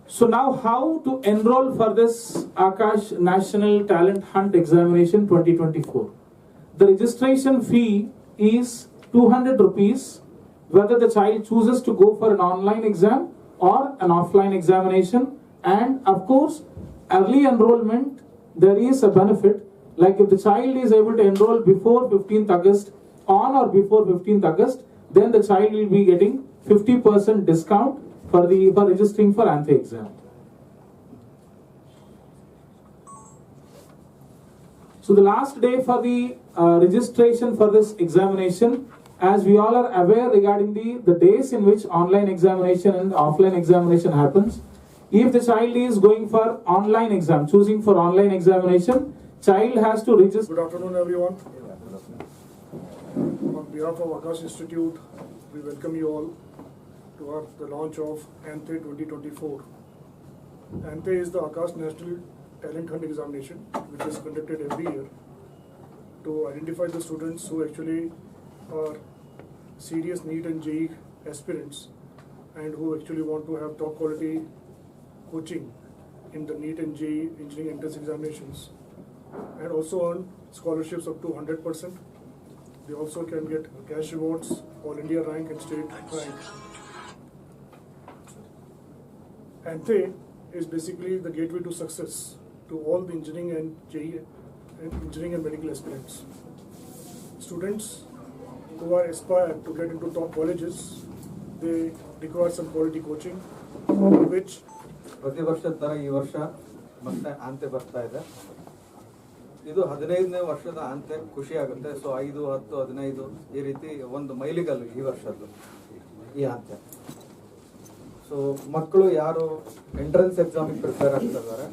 So now how to enroll for this Akash National Talent Hunt Examination 2024. The registration fee is 200 rupees whether the child chooses to go for an online exam or an offline examination, and of course early enrollment there is a benefit, like if the child is able to enroll before 15th August on or before 15th August, then the child will be getting 50% discount for registering for ANTHE exam. So the last day for the registration for this examination, as we all are aware regarding the days in which online examination and offline examination happens. If the child is going for online exam, choosing for online examination, child has to register. Good afternoon, everyone. On behalf of Akash Institute, we welcome you all to the launch of ANTHE 2024. ANTHE is the Akash National Talent Hunt Examination, which is conducted every year to identify the students who actually are serious NEET and JEE aspirants and who actually want to have top quality coaching in the NEET and JEE engineering entrance examinations, and also earn scholarships up to 100%. They also can get cash rewards, all India rank and state rank. ANTHE is basically the gateway to success to all the engineering and JEE and engineering and medical aspirants. Students who are aspired to get into top colleges, they require some quality coaching, which ಪ್ರತಿ ವರ್ಷದ ತರ ಈ ವರ್ಷ ಮತ್ತೆ ಆಂತೆ ಬರ್ತಾ ಇದೆ. ಇದು 15ನೇ ವರ್ಷದ ಆಂತೆ, ಖುಷಿ ಆಗುತ್ತೆ. ಸೊ 5, 10, 15 ಈ ರೀತಿ ಒಂದು ಮೈಲಿಗಲ್ಲು ಈ ವರ್ಷದ್ದು ಈ ಆಂತೆ. ಸೊ ಮಕ್ಕಳು ಯಾರು ಎಂಟ್ರೆನ್ಸ್ ಎಕ್ಸಾಮಿಗೆ ಪ್ರಿಪೇರ್ ಆಗ್ತಾ ಇದ್ದಾರೆ,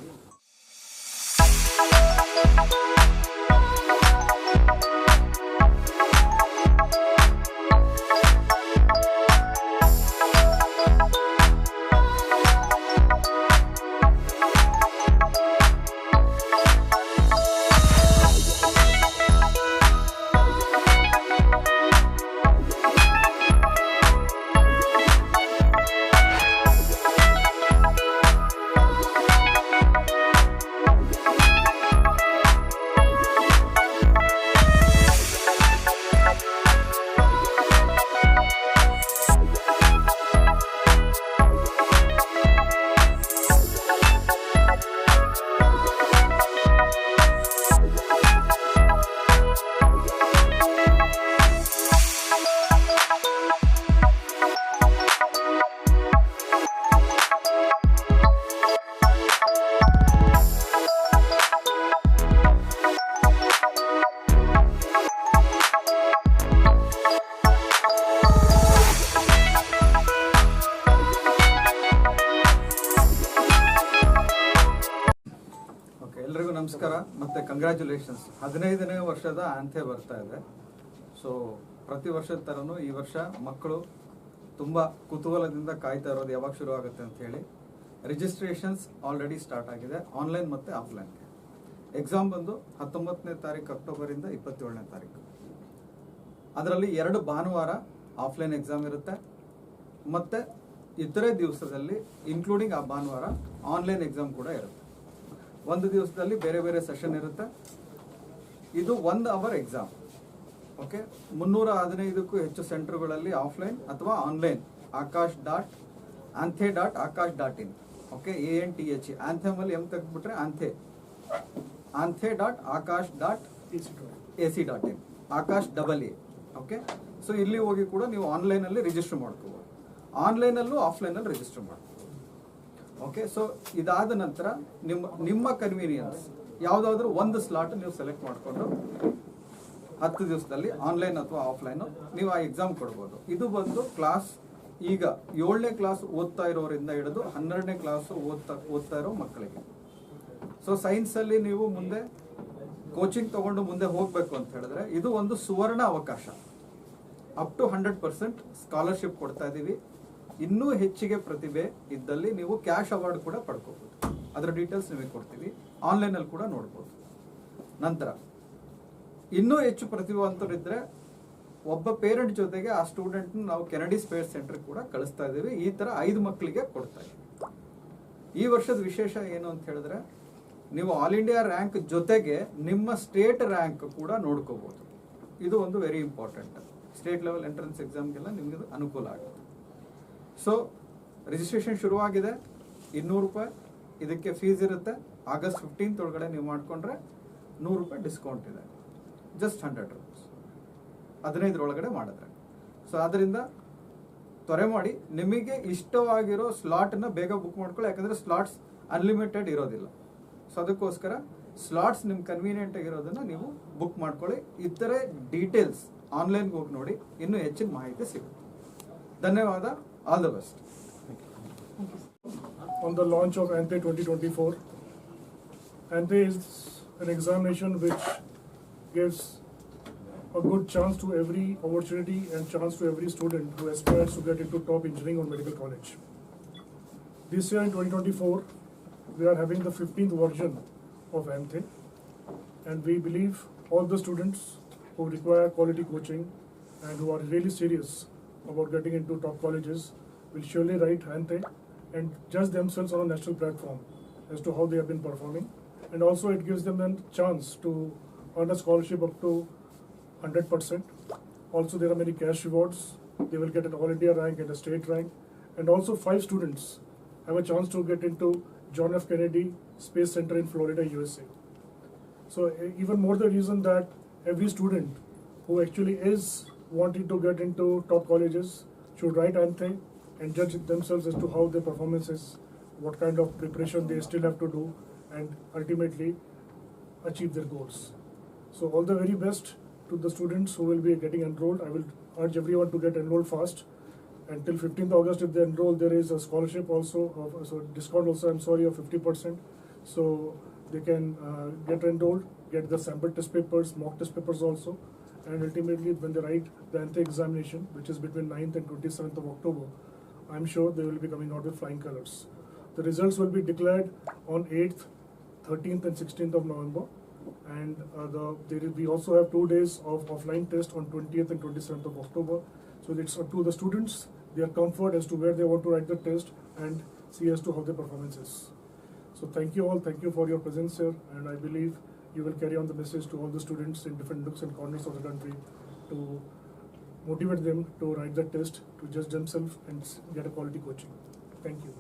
ಎಲ್ರಿಗೂ ನಮಸ್ಕಾರ ಮತ್ತು ಕಂಗ್ರ್ಯಾಚುಲೇಷನ್ಸ್. 15ನೇ ವರ್ಷದ ಆಂಥೆ ಬರ್ತಾ ಇದೆ. ಸೊ ಪ್ರತಿ ವರ್ಷದ ಥರನೂ ಈ ವರ್ಷ ಮಕ್ಕಳು ತುಂಬ ಕುತೂಹಲದಿಂದ ಕಾಯ್ತಾ ಇರೋದು ಯಾವಾಗ ಶುರು ಆಗುತ್ತೆ ಅಂತ ಹೇಳಿ. ರಿಜಿಸ್ಟ್ರೇಷನ್ಸ್ ಆಲ್ರೆಡಿ ಸ್ಟಾರ್ಟ್ ಆಗಿದೆ, ಆನ್ಲೈನ್ ಮತ್ತು ಆಫ್ಲೈನ್ಗೆ. ಎಕ್ಸಾಮ್ ಬಂದು 19ನೇ ತಾರೀಕು ಅಕ್ಟೋಬರಿಂದ 27ನೇ ತಾರೀಕು. ಅದರಲ್ಲಿ 2 ಭಾನುವಾರ ಆಫ್ಲೈನ್ ಎಕ್ಸಾಮ್ ಇರುತ್ತೆ, ಮತ್ತು ಇತರೆ ದಿವಸದಲ್ಲಿ ಇನ್ಕ್ಲೂಡಿಂಗ್ ಆ ಭಾನುವಾರ ಆನ್ಲೈನ್ ಎಕ್ಸಾಮ್ ಕೂಡ ಇರುತ್ತೆ. ಒಂದು ದಿವಸದಲ್ಲಿ ಬೇರೆ ಬೇರೆ ಸೆಷನ್ ಇರುತ್ತೆ. ಇದು 1 ಅವರ್ ಎಕ್ಸಾಮ್. ಓಕೆ, 315ಕ್ಕೂ ಹೆಚ್ಚು ಸೆಂಟರ್ಗಳಲ್ಲಿ ಆಫ್ಲೈನ್ ಅಥವಾ online akash.anthe.akash.in. Okay, ANTHE ಆಂಥೆಮಲ್ಲಿ ತೆಗೆದ್ಬಿಟ್ರೆ anthe.akash.ac.in, Akash AA. Okay, so ಇಲ್ಲಿ ಹೋಗಿ ಕೂಡ ನೀವು ಆನ್ಲೈನಲ್ಲಿ ರಿಜಿಸ್ಟರ್ ಮಾಡ್ಕೋಬೋದು, ಆನ್ಲೈನಲ್ಲೂ ಆಫ್ಲೈನಲ್ಲಿ ರಿಜಿಸ್ಟರ್ ಮಾಡ್ಕೋಬೋದು. ಓಕೆ, ಸೊ ಇದಾದ ನಂತರ ನಿಮ್ಮ ಕನ್ವೀನಿಯನ್ಸ್ ಯಾವುದಾದ್ರೂ ಒಂದು ಸ್ಲಾಟ್ ನೀವು ಸೆಲೆಕ್ಟ್ ಮಾಡಿಕೊಂಡು 10 ದಿವಸದಲ್ಲಿ ಆನ್ಲೈನ್ ಅಥವಾ ಆಫ್ಲೈನು ನೀವು ಆ ಎಕ್ಸಾಮ್ ಕೊಡ್ಬೋದು. ಇದು ಬಂದು ಕ್ಲಾಸ್ ಈಗ 7ನೇ ಕ್ಲಾಸ್ ಓದ್ತಾ ಇರೋರಿಂದ ಹಿಡಿದು 12ನೇ ಕ್ಲಾಸ್ ಓದ್ತಾ ಇರೋ ಮಕ್ಕಳಿಗೆ. ಸೊ ಸೈನ್ಸಲ್ಲಿ ನೀವು ಮುಂದೆ ಕೋಚಿಂಗ್ ತಗೊಂಡು ಮುಂದೆ ಹೋಗಬೇಕು ಅಂತ ಹೇಳಿದ್ರೆ ಇದು ಒಂದು ಸುವರ್ಣ ಅವಕಾಶ. ಅಪ್ ಟು 100% ಸ್ಕಾಲರ್ಶಿಪ್ ಕೊಡ್ತಾ ಇದ್ದೀವಿ. ಇನ್ನೂ ಹೆಚ್ಚಿಗೆ ಪ್ರತಿಭೆ ಇದ್ದಲ್ಲಿ ನೀವು ಕ್ಯಾಶ್ ಅವಾರ್ಡ್ ಕೂಡ ಪಡ್ಕೋಬಹುದು. ಅದರ ಡೀಟೇಲ್ಸ್ ನಿಮಗೆ ಕೊಡ್ತೀವಿ, ಆನ್ಲೈನಲ್ಲಿ ಕೂಡ ನೋಡ್ಬೋದು. ನಂತರ ಇನ್ನೂ ಹೆಚ್ಚು ಪ್ರತಿಭಾವಂತರಿದ್ದರೆ ಒಬ್ಬ ಪೇರೆಂಟ್ ಜೊತೆಗೆ ಆ ಸ್ಟೂಡೆಂಟ್ನ ನಾವು ಕೆನಡಿ ಸ್ಪೇಸ್ ಸೆಂಟರ್ ಕೂಡ ಕಳಿಸ್ತಾ ಇದ್ದೀವಿ. ಈ ಥರ 5 ಮಕ್ಕಳಿಗೆ ಕೊಡ್ತಾ ಇದ್ದೀವಿ. ಈ ವರ್ಷದ ವಿಶೇಷ ಏನು ಅಂತ ಹೇಳಿದ್ರೆ ನೀವು ಆಲ್ ಇಂಡಿಯಾ ರ್ಯಾಂಕ್ ಜೊತೆಗೆ ನಿಮ್ಮ ಸ್ಟೇಟ್ ರ್ಯಾಂಕ್ ಕೂಡ ನೋಡ್ಕೋಬಹುದು. ಇದು ಒಂದು very important. State level entrance ಎಕ್ಸಾಮ್ಗೆಲ್ಲ ನಿಮಗೆ ಅನುಕೂಲ ಆಗುತ್ತೆ. ಸೊ ರಿಜಿಸ್ಟ್ರೇಷನ್ ಶುರುವಾಗಿದೆ. 200 ರೂಪಾಯಿ ಇದಕ್ಕೆ ಫೀಸ್ ಇರುತ್ತೆ. ಆಗಸ್ಟ್ 15th ಒಳಗಡೆ ನೀವು ಮಾಡಿಕೊಂಡ್ರೆ 100 ರೂಪಾಯಿ ಡಿಸ್ಕೌಂಟ್ ಇದೆ. ಜಸ್ಟ್ 100 ರೂಪೀಸ್ 15 ಒಳಗಡೆ ಮಾಡಿದ್ರೆ. ಸೊ ಅದರಿಂದ ತ್ವರೆ ಮಾಡಿ, ನಿಮಗೆ ಇಷ್ಟವಾಗಿರೋ ಸ್ಲಾಟ್ನ ಬೇಗ ಬುಕ್ ಮಾಡ್ಕೊಳ್ಳಿ. ಯಾಕಂದರೆ ಸ್ಲಾಟ್ಸ್ ಅನ್ಲಿಮಿಟೆಡ್ ಇರೋದಿಲ್ಲ. ಸೊ ಅದಕ್ಕೋಸ್ಕರ ಸ್ಲಾಟ್ಸ್ ನಿಮ್ಗೆ ಕನ್ವೀನಿಯೆಂಟ್ ಆಗಿರೋದನ್ನು ನೀವು ಬುಕ್ ಮಾಡ್ಕೊಳ್ಳಿ. ಇತರೆ ಡೀಟೇಲ್ಸ್ ಆನ್ಲೈನ್ಗೆ ಹೋಗಿ ನೋಡಿ, ಇನ್ನೂ ಹೆಚ್ಚಿನ ಮಾಹಿತಿ ಸಿಗುತ್ತೆ. ಧನ್ಯವಾದ. All the best. On the launch of ANTE 2024, ANTE is an examination which gives a good chance to every opportunity and chance to every student who aspires to get into top engineering or medical college. This year in 2024, we are having the 15th version of ANTE, and we believe all the students who require quality coaching and who are really serious about getting into top colleges will surely write ANTE and judge themselves on a national platform as to how they have been performing. And also it gives them a chance to earn a scholarship up to 100%. Also there are many cash rewards. They will get an all India rank and a state rank. And also 5 students have a chance to get into John F. Kennedy Space Center in Florida, USA. So even more the reason that every student who actually is wanting to get into top colleges should write ANTE and judge themselves as to how their performance is, what kind of preparation they still have to do, and ultimately achieve their goals. So all the very best to the students who will be getting enrolled. I will urge everyone to get enrolled fast. Until 15th August, if they enroll, there is a scholarship also, so discount also, I'm sorry, of 50%. So they can get enrolled, get the sample test papers, mock test papers also, and ultimately when they write the ANTE examination, which is between 9th and 27th of October, I'm sure they will be coming out with flying colors. The results will be declared on 8th, 13th and 16th of November, and we also have 2 days of offline test on 20th and 27th of October. So it's up to the students, their comfort as to where they want to write the test and see as to how their performance is. So thank you all, thank you for your presence here, and I believe you will carry on the message to all the students in different nooks and corners of the country to motivate them to write the test, to judge themselves and get a quality coaching. Thank you.